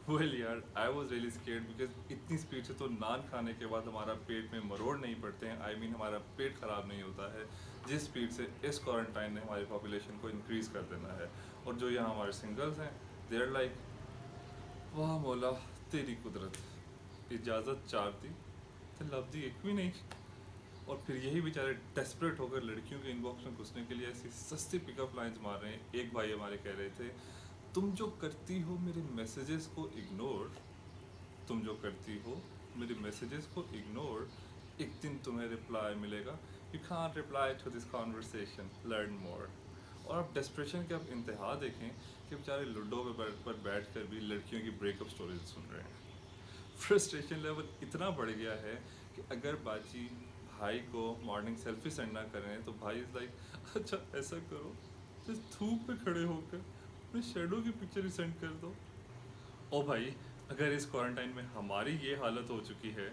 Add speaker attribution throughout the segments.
Speaker 1: Well यार, I was really scared because इतनी speed से तो नान खाने के बाद हमारा पेट में मरोड़ नहीं पड़ते हैं। हमारा पेट ख़राब नहीं होता है जिस स्पीड से इस क्वारंटाइन ने हमारी पॉपुलेशन को इंक्रीज़ कर देना है। और जो यहाँ हमारे सिंगल्स हैं, दे आर लाइक, वाह मौला तेरी कुदरत, इजाज़त चार दी तो लफ्ज़ी एक भी नहीं। और फिर यही बेचारे डेस्परेट होकर लड़कियों के इनबॉक्स में घुसने के लिए ऐसी सस्ती पिकअप लाइंस मार रहे हैं। एक भाई हमारे कह रहे थे, तुम जो करती हो मेरे मैसेजेस को इग्नोर, तुम जो करती हो मेरे मैसेजेस को इग्नोर, एक दिन तुम्हें रिप्लाई मिलेगा, you can't reply to this conversation, learn more. और आप डेस्परेशन के आप इंतहा देखें कि बेचारे लूडो पर बैठ कर भी लड़कियों की ब्रेकअप स्टोरीज सुन रहे हैं। फ्रस्ट्रेशन लेवल इतना बढ़ गया है कि अगर बाजी भाई को मॉर्निंग सेल्फी सेंड ना करें तो भाई इज़ लाइक, अच्छा ऐसा करो, जस्ट धूप में खड़े होकर अपने शेडो की पिक्चर ही सेंड कर दो। ओ भाई, अगर इस क्वारंटाइन में हमारी ये हालत हो चुकी है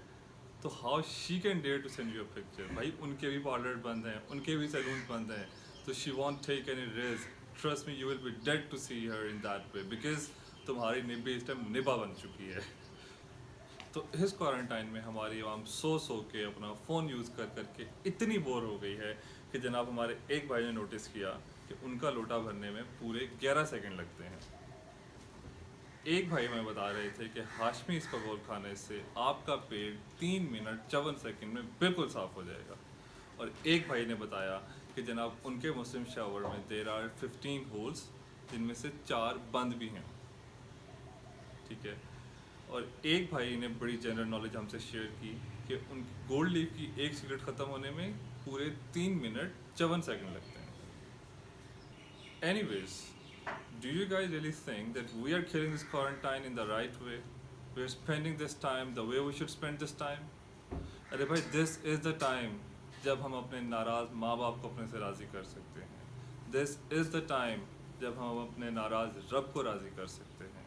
Speaker 1: तो how she can dare to send you a picture. भाई उनके भी पार्लर बंद हैं, उनके भी सैलून बंद हैं, तो she won't take any risk. Trust me, you will be dead to see her in that way because तुम्हारी निब्बी इस टाइम निभा बन चुकी है। तो इस क्वारंटाइन में हमारी आवाम सो के अपना फ़ोन यूज़ कर करके इतनी बोर हो गई है कि जनाब हमारे एक भाई ने नोटिस किया कि उनका लोटा भरने में पूरे 11 सेकंड लगते हैं। एक भाई हमें बता रहे थे कि हाशमी इसबगोल खाने से आपका पेट 3 मिनट 54 सेकंड में बिल्कुल साफ़ हो जाएगा। और एक भाई ने बताया कि जनाब उनके मुस्लिम शावर में देर आर 15 होल्स, जिनमें से 4 बंद भी हैं। ठीक है। और एक भाई ने बड़ी जनरल नॉलेज हमसे शेयर की कि उन गोल्ड लीफ की एक सिगरेट ख़त्म होने में पूरे 3 मिनट 54 सेकंड लगते हैं। Anyways, do you guys really think that we are killing this quarantine in the right way? We are spending this time the way we should spend this time? अरे भाई, this is the time जब हम अपने नाराज़ माँ बाप को अपने से राज़ी कर सकते हैं। This is the time जब हम अपने नाराज़ रब को राज़ी कर सकते हैं,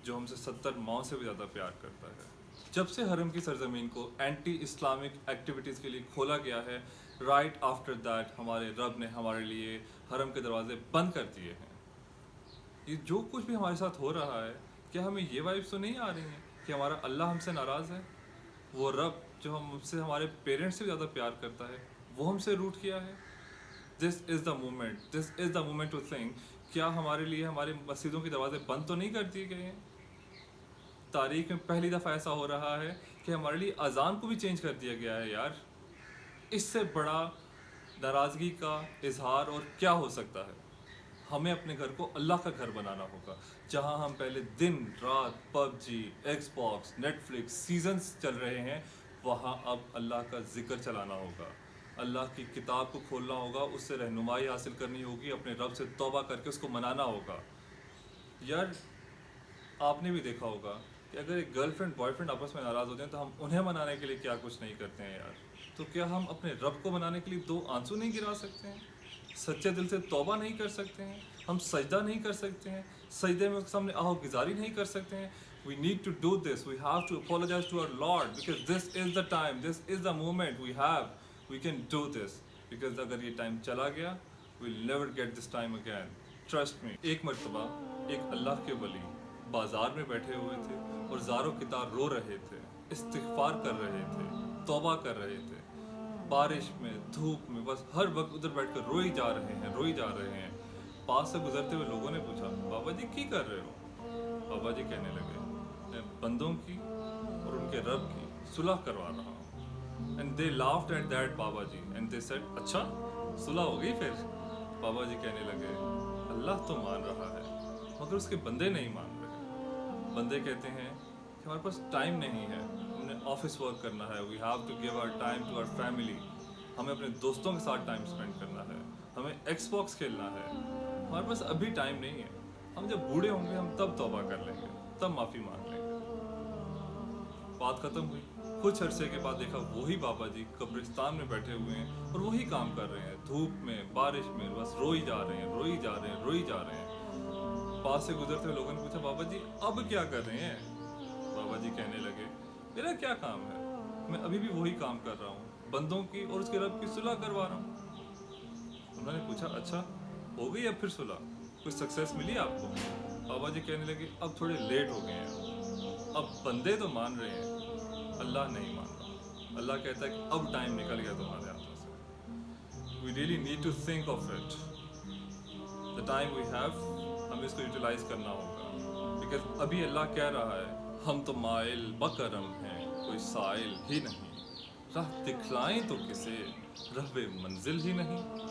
Speaker 1: जो हमसे 70 माओं से भी ज़्यादा प्यार करता है। जब से हरम की सरजमीन को एंटी इस्लामिक एक्टिविटीज़ के लिए खोला गया है, राइट आफ्टर दैट हमारे रब ने हमारे लिए हरम के दरवाजे बंद कर दिए हैं। ये जो कुछ भी हमारे साथ हो रहा है, क्या हमें ये वाइब्स तो नहीं आ रही हैं कि हमारा अल्लाह हमसे नाराज़ है? वो रब जो हमसे हमारे पेरेंट्स से ज़्यादा प्यार करता है, वो हमसे रूठ किया है। This is the moment to think, क्या हमारे लिए हमारे मस्जिदों के दरवाजे बंद तो नहीं कर दिए गए हैं? तारीख में पहली दफ़ा ऐसा हो रहा है कि हमारे लिए अज़ान को भी चेंज कर दिया गया है। यार, इससे बड़ा नाराज़गी का इजहार और क्या हो सकता है? हमें अपने घर को अल्लाह का घर बनाना होगा, जहां हम पहले दिन रात पबजी, एक्सबॉक्स, नेटफ्लिक्स सीजन्स चल रहे हैं, वहां अब अल्लाह का जिक्र चलाना होगा, अल्लाह की किताब को खोलना होगा, उससे रहनुमाई हासिल करनी होगी, अपने रब से तौबा करके उसको मनाना होगा। यार, आपने भी देखा होगा कि अगर एक गर्लफ्रेंड बॉयफ्रेंड आपस में नाराज़ होते हैं तो हम उन्हें मनाने के लिए क्या कुछ नहीं करते हैं यार। तो क्या हम अपने रब को मनाने के लिए 2 आंसू नहीं गिरा सकते हैं? सच्चे दिल से तौबा नहीं कर सकते हैं? हम सजदा नहीं कर सकते हैं? सजदे में उसके सामने आहो गुजारी नहीं कर सकते हैं? We need to do this, we have to apologise to our lord because this is the time, this is the moment we can do this. Because अगर ये टाइम चला गया, we never get this time again, trust me. एक मरतबा एक अल्लाह के वली बाज़ार में बैठे हुए थे और ज़ारो कितार रो रहे थे, इस्तिग़फ़ार कर रहे थे, तौबा कर रहे थे, बारिश में धूप में, बस हर वक्त उधर बैठकर रोई जा रहे हैं। पास से गुजरते हुए लोगों ने पूछा, बाबा जी की कर रहे हो? बाबा जी कहने लगे, मैं बंदों की और उनके रब की सुलह करवा रहा हूँ। And they laughed at that Baba ji and they said, अच्छा सुलह हो गई फिर? बाबा जी कहने लगे, अल्लाह तो मान रहा है मगर उसके बंदे नहीं मान रहे। बंदे कहते हैं कि हमारे पास टाइम नहीं है, हमें ऑफिस वर्क करना है, we have to give our time to our family, हमें अपने दोस्तों के साथ टाइम स्पेंड करना है, हमें एक्सबॉक्स खेलना है, हमारे पास अभी टाइम नहीं है, हम जब बूढ़े होंगे हम तब तौबा कर लेंगे, तब माफ़ी मांग लेंगे। बात ख़त्म हुई। कुछ अरसे के बाद देखा वही बाबा जी कब्रिस्तान में बैठे हुए हैं और वही काम कर रहे हैं, धूप में बारिश में, बस रोई जा रहे हैं। पास से गुजरते हुए लोगों ने पूछा, बाबा जी अब क्या कर रहे हैं? बाबा जी कहने लगे, मेरा क्या काम है, मैं अभी भी वही काम कर रहा हूँ, बंदों की और उसके रब की सुलह करवा रहा हूँ। उन्होंने पूछा, अच्छा हो गई अब फिर सुलह, कुछ सक्सेस मिली आपको? बाबा जी कहने लगे अब थोड़े लेट हो गए हैं, अब बंदे तो मान रहे हैं, अल्लाह नहीं मान रहा। अल्लाह कहता है कि अब टाइम निकल गया तुम्हारे हाथों से। We really need to think of it, the time we have, हमें इसको यूटिलाइज करना होगा। बिकॉज अभी अल्लाह कह रहा है हम तो माइल बकरम हैं, कोई साइल ही नहीं, राह दिखलाएं तो किसे, रहबे मंजिल ही नहीं।